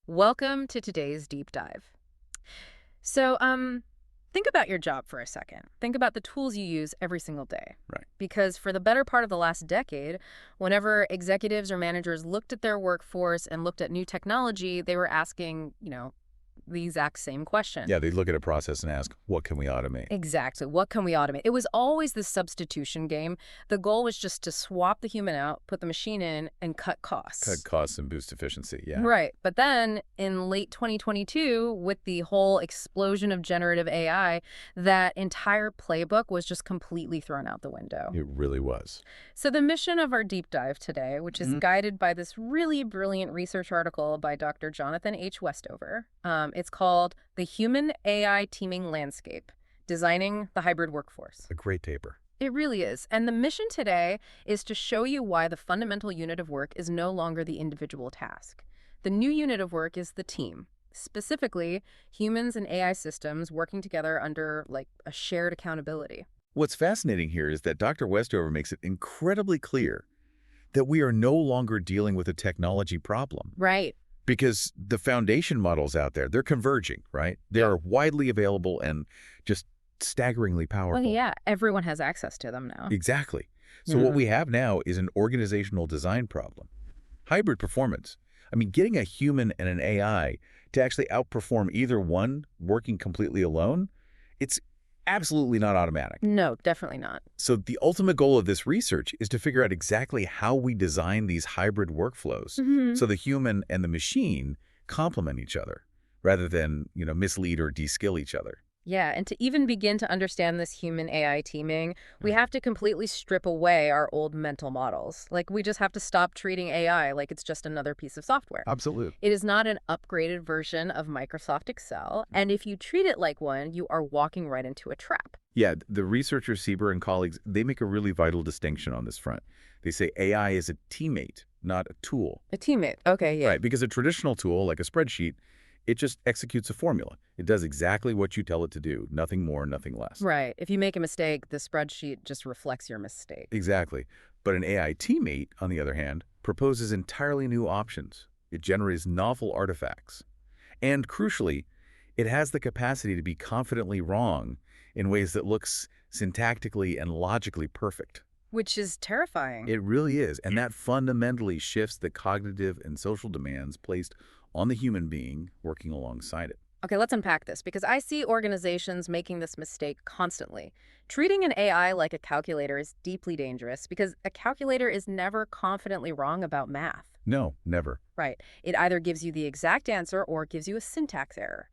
Welcome to today's deep dive. Think about your job for a second. Think about the tools you use every single day. Right. Because for the better part of the last decade, whenever executives or managers looked at their workforce and looked at new technology, they were asking, the exact same question. Yeah, they look at a process and ask, what can we automate? Exactly. What can we automate? It was always the substitution game. The goal was just to swap the human out, put the machine in, and cut costs. Cut costs and boost efficiency, yeah. Right. But then in late 2022, with the whole explosion of generative AI, that entire playbook was just completely thrown out the window. It really was. So the mission of our deep dive today, which is guided by this really brilliant research article by Dr. Jonathan H. Westover, it's called The Human AI Teaming Landscape, Designing the Hybrid Workforce. A great paper. It really is. And the mission today is to show you why the fundamental unit of work is no longer the individual task. The new unit of work is the team, specifically humans and AI systems working together under a shared accountability. What's fascinating here is that Dr. Westover makes it incredibly clear that we are no longer dealing with a technology problem. Right. Because the foundation models out there, they're converging, right? They are widely available and just staggeringly powerful. Well, yeah, everyone has access to them now. Exactly. So what we have now is an organizational design problem. Hybrid performance. I mean, getting a human and an AI to actually outperform either one working completely alone, it's absolutely not automatic. No, definitely not. So the ultimate goal of this research is to figure out exactly how we design these hybrid workflows so the human and the machine complement each other rather than, mislead or de-skill each other. Yeah, and to even begin to understand this human AI teaming, we have to completely strip away our old mental models. We just have to stop treating AI like it's just another piece of software. Absolutely. It is not an upgraded version of Microsoft Excel, and if you treat it like one, you are walking right into a trap. Yeah, the researcher Sieber and colleagues, they make a really vital distinction on this front. They say AI is a teammate, not a tool. A teammate. Okay, yeah. Right, because a traditional tool, like a spreadsheet, it just executes a formula. It does exactly what you tell it to do, nothing more, nothing less. Right. If you make a mistake, the spreadsheet just reflects your mistake. Exactly. But an AI teammate, on the other hand, proposes entirely new options. It generates novel artifacts. And crucially, it has the capacity to be confidently wrong in ways that looks syntactically and logically perfect. Which is terrifying. It really is. And that fundamentally shifts the cognitive and social demands placed on the human being working alongside it. Okay, let's unpack this, because I see organizations making this mistake constantly. Treating an AI like a calculator is deeply dangerous because a calculator is never confidently wrong about math. No, never. Right. It either gives you the exact answer or it gives you a syntax error.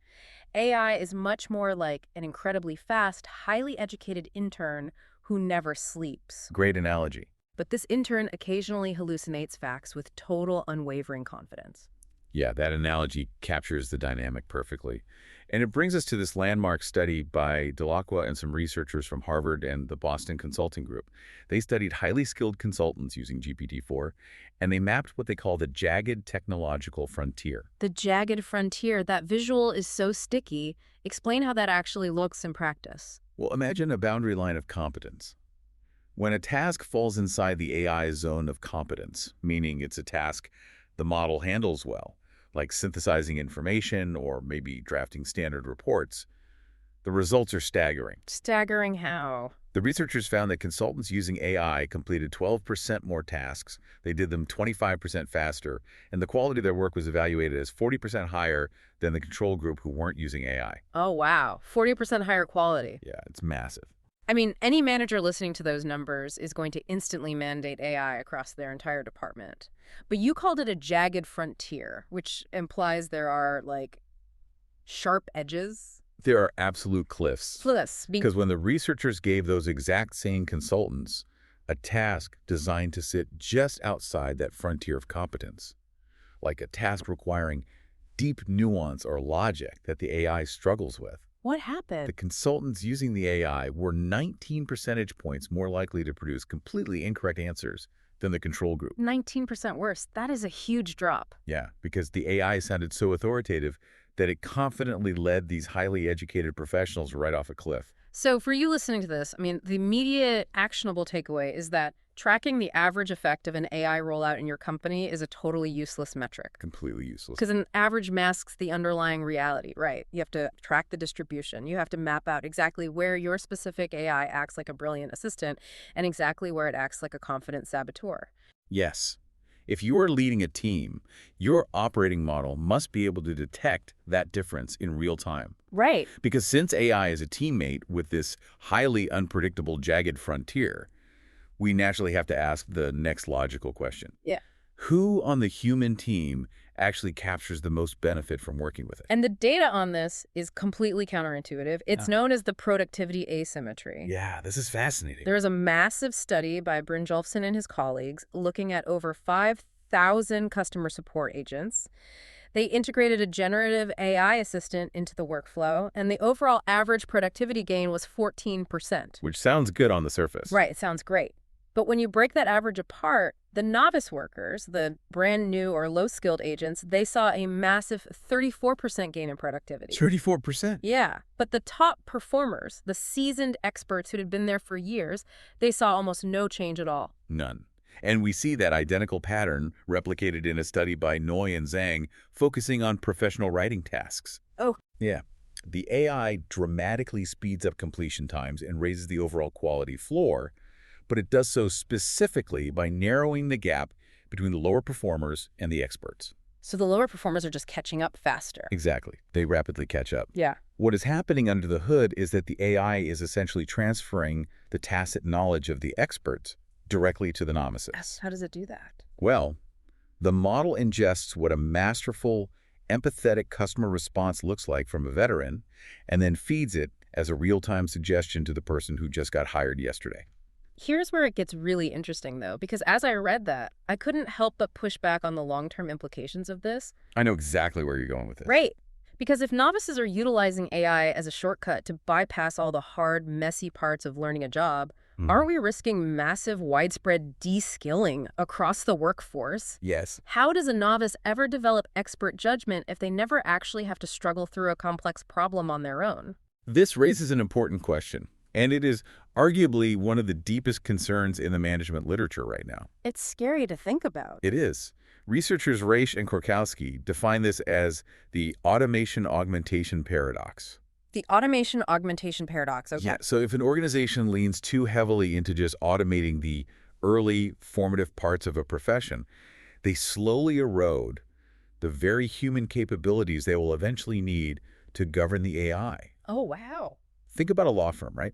AI is much more like an incredibly fast, highly educated intern who never sleeps. Great analogy. But this intern occasionally hallucinates facts with total unwavering confidence. Yeah, that analogy captures the dynamic perfectly. And it brings us to this landmark study by Delacroix and some researchers from Harvard and the Boston Consulting Group. They studied highly skilled consultants using GPT-4, and they mapped what they call the jagged technological frontier. The jagged frontier, that visual is so sticky. Explain how that actually looks in practice. Well, imagine a boundary line of competence. When a task falls inside the AI zone of competence, meaning it's a task the model handles well, like synthesizing information or maybe drafting standard reports, the results are staggering. Staggering how? The researchers found that consultants using AI completed 12% more tasks, they did them 25% faster, and the quality of their work was evaluated as 40% higher than the control group who weren't using AI. Oh, wow. 40% higher quality. Yeah, it's massive. I mean, any manager listening to those numbers is going to instantly mandate AI across their entire department. But you called it a jagged frontier, which implies there are, sharp edges. There are absolute cliffs. Cliffs. Because when the researchers gave those exact same consultants a task designed to sit just outside that frontier of competence, like a task requiring deep nuance or logic that the AI struggles with, What happened? the consultants using the AI were 19 percentage points more likely to produce completely incorrect answers than the control group. 19% worse. That is a huge drop. Yeah, because the AI sounded so authoritative that it confidently led these highly educated professionals right off a cliff. So for you listening to this, I mean, the immediate actionable takeaway is that Tracking the average effect of an AI rollout in your company is a totally useless metric. Completely useless. Because an average masks the underlying reality, right? You have to track the distribution. You have to map out exactly where your specific AI acts like a brilliant assistant and exactly where it acts like a confident saboteur. Yes. If you are leading a team, your operating model must be able to detect that difference in real time. Right. Because since AI is a teammate with this highly unpredictable jagged frontier, we naturally have to ask the next logical question. Yeah. Who on the human team actually captures the most benefit from working with it? And the data on this is completely counterintuitive. It's known as the productivity asymmetry. Yeah, this is fascinating. There is a massive study by Brynjolfsson and his colleagues looking at over 5,000 customer support agents. They integrated a generative AI assistant into the workflow, and the overall average productivity gain was 14%. Which sounds good on the surface. Right, it sounds great. But when you break that average apart, the novice workers, the brand new or low-skilled agents, they saw a massive 34% gain in productivity. 34%? Yeah, but the top performers, the seasoned experts who had been there for years, they saw almost no change at all. None. And we see that identical pattern replicated in a study by Noy and Zhang focusing on professional writing tasks. Oh. Yeah. The AI dramatically speeds up completion times and raises the overall quality floor, but it does so specifically by narrowing the gap between the lower performers and the experts. So the lower performers are just catching up faster. Exactly. They rapidly catch up. Yeah. What is happening under the hood is that the AI is essentially transferring the tacit knowledge of the experts directly to the novices. How does it do that? Well, the model ingests what a masterful, empathetic customer response looks like from a veteran and then feeds it as a real-time suggestion to the person who just got hired yesterday. Here's where it gets really interesting, though, because as I read that, I couldn't help but push back on the long-term implications of this. I know exactly where you're going with this. Right. Because if novices are utilizing AI as a shortcut to bypass all the hard, messy parts of learning a job, aren't we risking massive, widespread de-skilling across the workforce? Yes. How does a novice ever develop expert judgment if they never actually have to struggle through a complex problem on their own? This raises an important question, and it is arguably one of the deepest concerns in the management literature right now. It's scary to think about. It is. Researchers Reich and Korkowski define this as the automation augmentation paradox. The automation augmentation paradox, okay. Yeah, so if an organization leans too heavily into just automating the early formative parts of a profession, they slowly erode the very human capabilities they will eventually need to govern the AI. Oh, wow. Think about a law firm, right?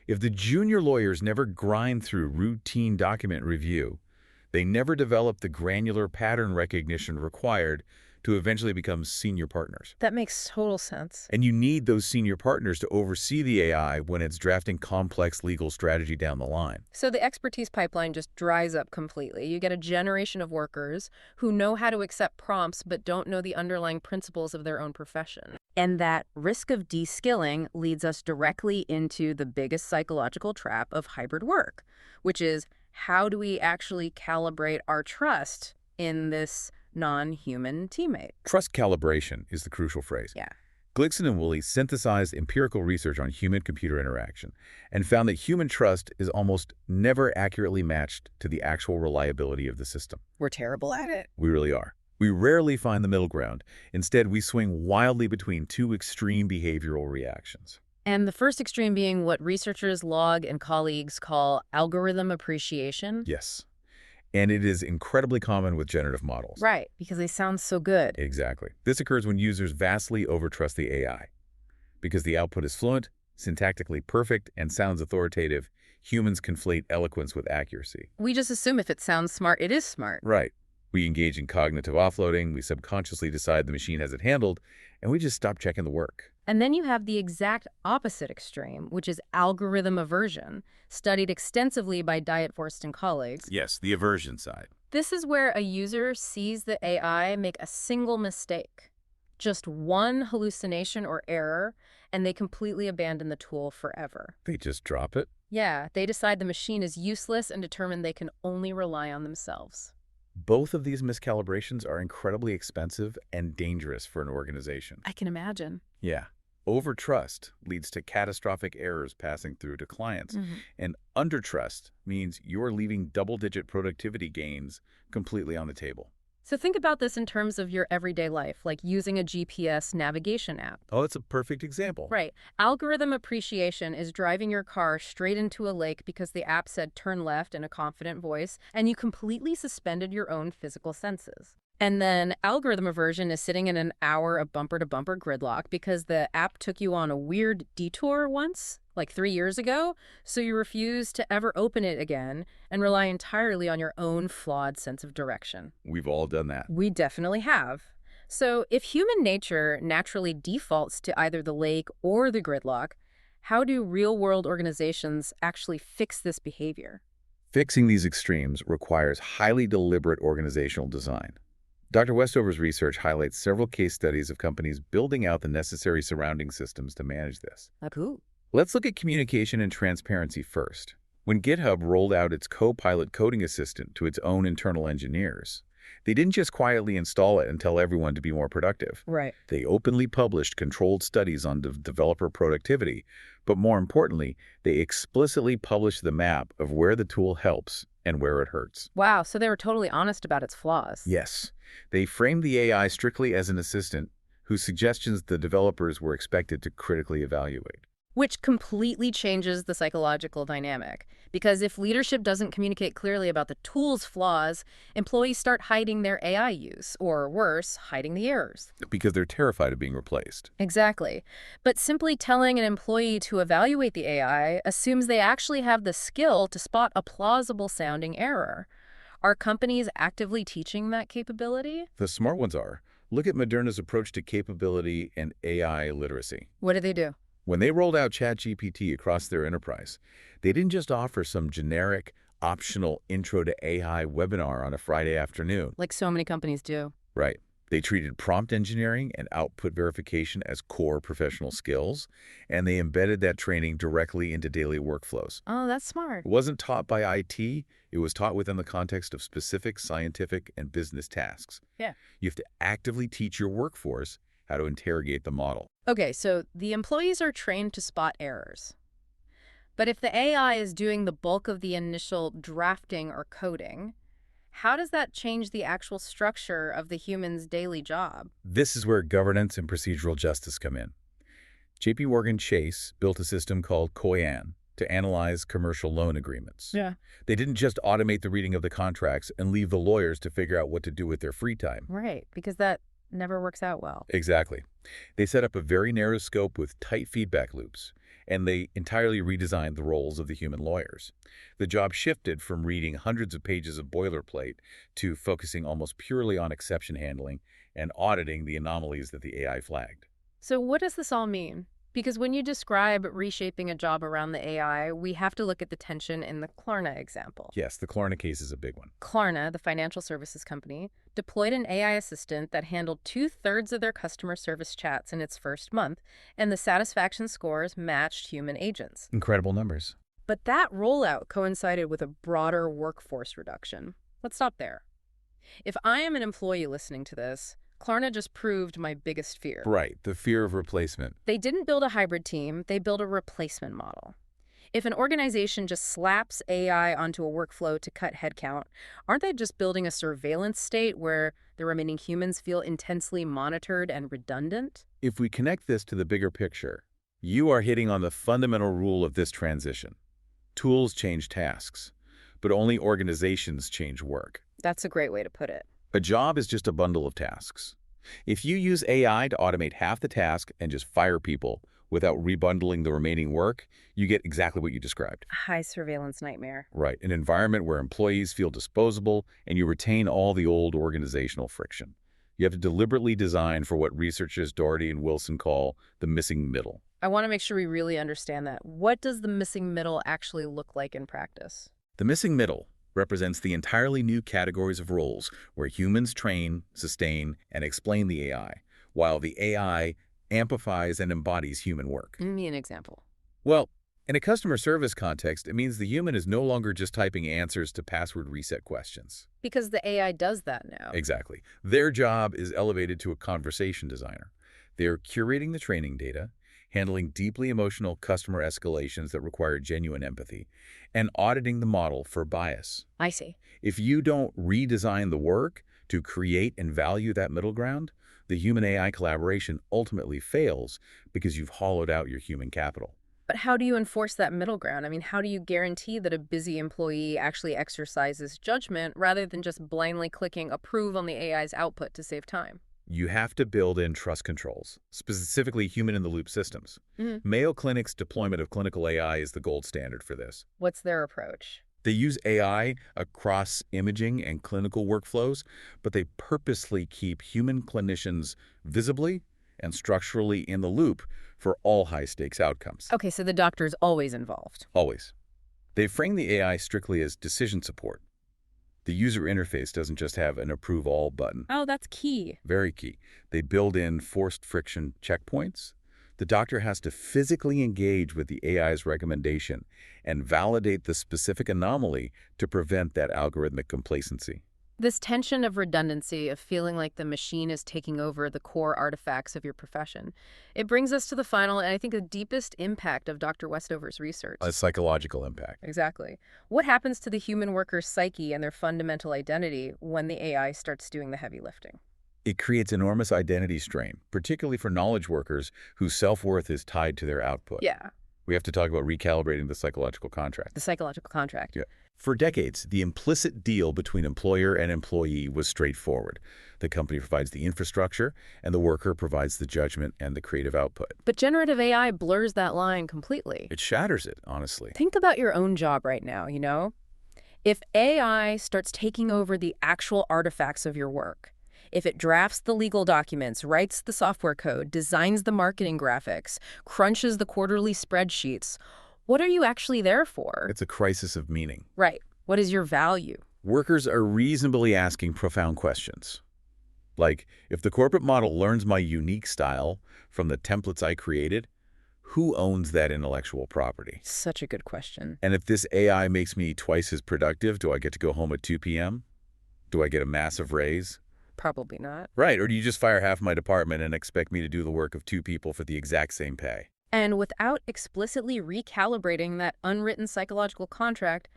If the junior lawyers never grind through routine document review, they never develop the granular pattern recognition required to eventually become senior partners. That makes total sense. And you need those senior partners to oversee the AI when it's drafting complex legal strategy down the line. So the expertise pipeline just dries up completely. You get a generation of workers who know how to accept prompts but don't know the underlying principles of their own profession. And that risk of de-skilling leads us directly into the biggest psychological trap of hybrid work, which is how do we actually calibrate our trust in this non-human teammate? Trust calibration is the crucial phrase. Yeah. Glickson and Woolley synthesized empirical research on human-computer interaction and found that human trust is almost never accurately matched to the actual reliability of the system. We're terrible at it. We really are. We rarely find the middle ground. Instead, we swing wildly between two extreme behavioral reactions. And the first extreme being what researchers Log and colleagues call algorithm appreciation. Yes. And it is incredibly common with generative models. Right, because they sound so good. Exactly. This occurs when users vastly overtrust the AI. Because the output is fluent, syntactically perfect, and sounds authoritative, humans conflate eloquence with accuracy. We just assume if it sounds smart, it is smart. Right. We engage in cognitive offloading, we subconsciously decide the machine has it handled, and we just stop checking the work. And then you have the exact opposite extreme, which is algorithm aversion, studied extensively by Dietvorst and colleagues. Yes, the aversion side. This is where a user sees the AI make a single mistake, just one hallucination or error, and they completely abandon the tool forever. They just drop it? Yeah, they decide the machine is useless and determine they can only rely on themselves. Both of these miscalibrations are incredibly expensive and dangerous for an organization. I can imagine. Yeah. Overtrust leads to catastrophic errors passing through to clients. And undertrust means you're leaving double-digit productivity gains completely on the table. So think about this in terms of your everyday life, like using a GPS navigation app. Oh, it's a perfect example. Right. Algorithm appreciation is driving your car straight into a lake because the app said turn left in a confident voice, and you completely suspended your own physical senses. And then algorithm aversion is sitting in an hour of bumper-to-bumper gridlock because the app took you on a weird detour once, like 3 years ago, so you refuse to ever open it again and rely entirely on your own flawed sense of direction. We've all done that. We definitely have. So if human nature naturally defaults to either the lake or the gridlock, how do real-world organizations actually fix this behavior? Fixing these extremes requires highly deliberate organizational design. Dr. Westover's research highlights several case studies of companies building out the necessary surrounding systems to manage this. Cool. Let's look at communication and transparency first. When GitHub rolled out its Copilot coding assistant to its own internal engineers, they didn't just quietly install it and tell everyone to be more productive. Right. They openly published controlled studies on developer productivity, but more importantly, they explicitly published the map of where the tool helps and where it hurts. Wow, so they were totally honest about its flaws. Yes, they framed the AI strictly as an assistant whose suggestions the developers were expected to critically evaluate. Which completely changes the psychological dynamic. Because if leadership doesn't communicate clearly about the tool's flaws, employees start hiding their AI use, or worse, hiding the errors. Because they're terrified of being replaced. Exactly. But simply telling an employee to evaluate the AI assumes they actually have the skill to spot a plausible-sounding error. Are companies actively teaching that capability? The smart ones are. Look at Moderna's approach to capability and AI literacy. What do they do? When they rolled out ChatGPT across their enterprise, they didn't just offer some generic, optional intro to AI webinar on a Friday afternoon. Like so many companies do. Right. They treated prompt engineering and output verification as core professional skills, and they embedded that training directly into daily workflows. Oh, that's smart. It wasn't taught by IT, it was taught within the context of specific scientific and business tasks. Yeah. You have to actively teach your workforce how to interrogate the model. Okay, so the employees are trained to spot errors. But if the AI is doing the bulk of the initial drafting or coding, how does that change the actual structure of the human's daily job? This is where governance and procedural justice come in. JP Morgan Chase built a system called COIAN to analyze commercial loan agreements. Yeah. They didn't just automate the reading of the contracts and leave the lawyers to figure out what to do with their free time. Right, because that never works out well. Exactly. They set up a very narrow scope with tight feedback loops, and they entirely redesigned the roles of the human lawyers. The job shifted from reading hundreds of pages of boilerplate to focusing almost purely on exception handling and auditing the anomalies that the AI flagged. So what does this all mean? Because when you describe reshaping a job around the AI, we have to look at the tension in the Klarna example. Yes, the Klarna case is a big one. Klarna, the financial services company, deployed an AI assistant that handled 2/3 of their customer service chats in its first month, and the satisfaction scores matched human agents. Incredible numbers. But that rollout coincided with a broader workforce reduction. Let's stop there. If I am an employee listening to this, Klarna just proved my biggest fear. Right, the fear of replacement. They didn't build a hybrid team, they built a replacement model. If an organization just slaps AI onto a workflow to cut headcount, aren't they just building a surveillance state where the remaining humans feel intensely monitored and redundant? If we connect this to the bigger picture, you are hitting on the fundamental rule of this transition. Tools change tasks, but only organizations change work. That's a great way to put it. A job is just a bundle of tasks. If you use AI to automate half the task and just fire people without rebundling the remaining work, you get exactly what you described. High surveillance nightmare. Right, an environment where employees feel disposable and you retain all the old organizational friction. You have to deliberately design for what researchers Doherty and Wilson call the missing middle. I want to make sure we really understand that. What does the missing middle actually look like in practice? The missing middle represents the entirely new categories of roles where humans train, sustain, and explain the AI, while the AI amplifies and embodies human work. Give me an example. Well, in a customer service context, it means the human is no longer just typing answers to password reset questions. Because the AI does that now. Exactly. Their job is elevated to a conversation designer. They're curating the training data, handling deeply emotional customer escalations that require genuine empathy, and auditing the model for bias. I see. If you don't redesign the work to create and value that middle ground, the human-AI collaboration ultimately fails because you've hollowed out your human capital. But how do you enforce that middle ground? I mean, how do you guarantee that a busy employee actually exercises judgment rather than just blindly clicking approve on the AI's output to save time? You have to build in trust controls, specifically human-in-the-loop systems. Mayo Clinic's deployment of clinical AI is the gold standard for this. What's their approach? They use AI across imaging and clinical workflows, but they purposely keep human clinicians visibly and structurally in the loop for all high-stakes outcomes. Okay, so the doctor's always involved. Always. They frame the AI strictly as decision support. The user interface doesn't just have an approve all button. Oh, that's key. Very key. They build in forced friction checkpoints. The doctor has to physically engage with the AI's recommendation and validate the specific anomaly to prevent that algorithmic complacency. This tension of redundancy, of feeling like the machine is taking over the core artifacts of your profession. It brings us to the final and I think the deepest impact of Dr. Westover's research. A psychological impact. Exactly. What happens to the human worker's psyche and their fundamental identity when the AI starts doing the heavy lifting? It creates enormous identity strain, particularly for knowledge workers whose self-worth is tied to their output. Yeah, We have to talk about recalibrating the psychological contract. the psychological contract. Yeah. For decades, the implicit deal between employer and employee was straightforward. The company provides the infrastructure, and the worker provides the judgment and the creative output. But generative AI blurs that line completely. It shatters it, honestly. Think about your own job right now, you know? If AI starts taking over the actual artifacts of your work, if it drafts the legal documents, writes the software code, designs the marketing graphics, crunches the quarterly spreadsheets, what are you actually there for? It's a crisis of meaning. Right. What is your value? Workers are reasonably asking profound questions. Like, if the corporate model learns my unique style from the templates I created, who owns that intellectual property? Such a good question. And if this AI makes me twice as productive, do I get to go home at 2 p.m.? Do I get a massive raise? Probably not. Right, or do you just fire half my department and expect me to do the work of 2 people for the exact same pay? And without explicitly recalibrating that unwritten psychological contract,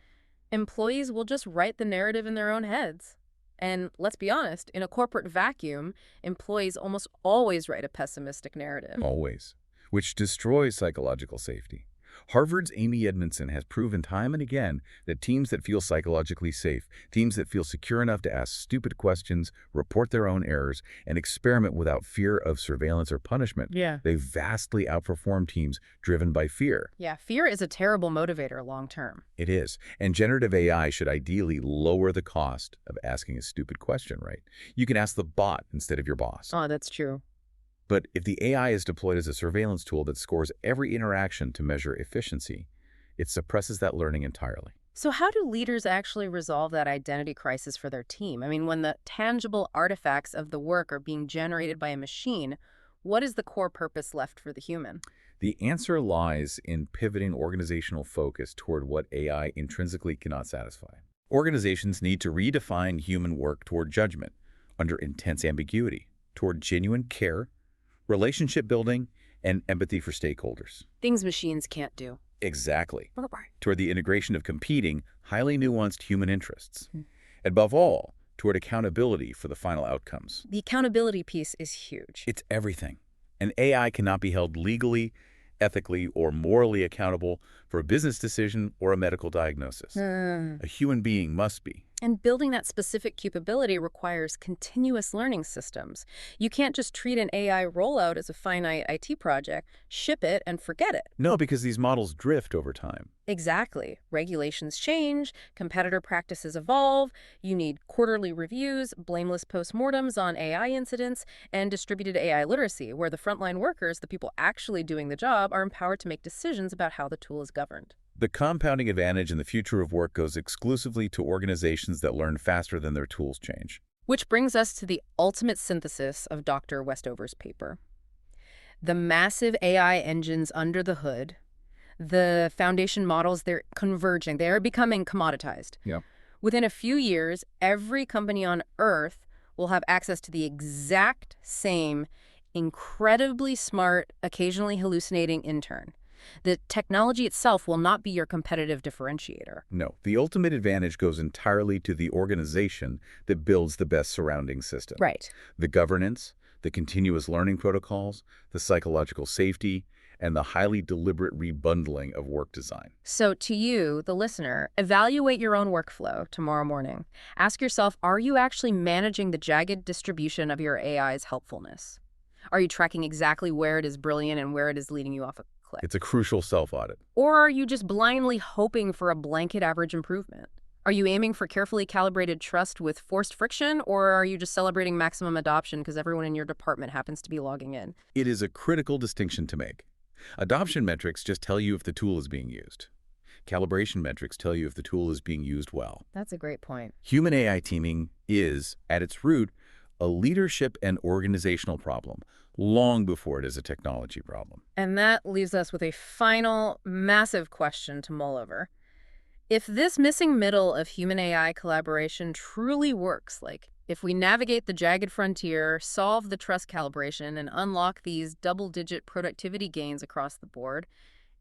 employees will just write the narrative in their own heads. And let's be honest, in a corporate vacuum, employees almost always write a pessimistic narrative. Always. Which destroys psychological safety. Harvard's Amy Edmondson has proven time and again that teams that feel psychologically safe, teams that feel secure enough to ask stupid questions, report their own errors, and experiment without fear of surveillance or punishment, they vastly outperform teams driven by fear. Yeah, fear is a terrible motivator long term. It is. And generative AI should ideally lower the cost of asking a stupid question, right? You can ask the bot instead of your boss. Oh, that's true. But if the AI is deployed as a surveillance tool that scores every interaction to measure efficiency, it suppresses that learning entirely. So how do leaders actually resolve that identity crisis for their team? I mean, when the tangible artifacts of the work are being generated by a machine, what is the core purpose left for the human? The answer lies in pivoting organizational focus toward what AI intrinsically cannot satisfy. Organizations need to redefine human work toward judgment, under intense ambiguity, toward genuine care, relationship building, and empathy for stakeholders. Things machines can't do. Exactly. Toward the integration of competing, highly nuanced human interests. Above all, toward accountability for the final outcomes. The accountability piece is huge. It's everything. An AI cannot be held legally, ethically, or morally accountable for a business decision or a medical diagnosis. A human being must be. And building that specific capability requires continuous learning systems. You can't just treat an AI rollout as a finite IT project, ship it, and forget it. No, because these models drift over time. Exactly. Regulations change, competitor practices evolve, you need quarterly reviews, blameless postmortems on AI incidents, and distributed AI literacy, where the frontline workers, the people actually doing the job, are empowered to make decisions about how the tool is governed. The compounding advantage in the future of work goes exclusively to organizations that learn faster than their tools change. Which brings us to the ultimate synthesis of Dr. Westover's paper. The massive AI engines under the hood, the foundation models, they're converging. They are becoming commoditized. Yeah. Within a few years, every company on Earth will have access to the exact same incredibly smart, occasionally hallucinating intern. The technology itself will not be your competitive differentiator. No, the ultimate advantage goes entirely to the organization that builds the best surrounding system. Right. The governance, the continuous learning protocols, the psychological safety, and the highly deliberate rebundling of work design. So to you, the listener, evaluate your own workflow tomorrow morning. Ask yourself, are you actually managing the jagged distribution of your AI's helpfulness? Are you tracking exactly where it is brilliant and where it is leading you off a cliff? It's a crucial self-audit. Or are you just blindly hoping for a blanket average improvement? Are you aiming for carefully calibrated trust with forced friction, or are you just celebrating maximum adoption because everyone in your department happens to be logging in? It is a critical distinction to make. Adoption metrics just tell you if the tool is being used. Calibration metrics tell you if the tool is being used well. That's a great point. Human AI teaming is, at its root, a leadership and organizational problem, long before it is a technology problem. And that leaves us with a final, massive question to mull over. If this missing middle of human-AI collaboration truly works, like if we navigate the jagged frontier, solve the trust calibration, and unlock these double-digit productivity gains across the board,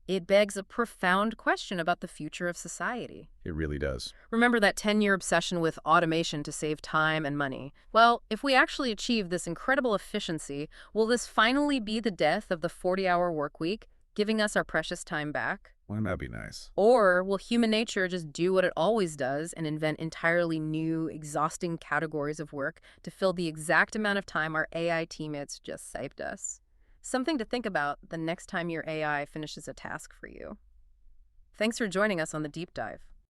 it begs a profound question about the future of society. It really does. Remember that 10-year obsession with automation to save time and money? Well, if we actually achieve this incredible efficiency, will this finally be the death of the 40-hour work week, giving us our precious time back? Wouldn't that be nice? Or will human nature just do what it always does and invent entirely new, exhausting categories of work to fill the exact amount of time our AI teammates just saved us? Something to think about the next time your AI finishes a task for you. Thanks for joining us on the Deep Dive.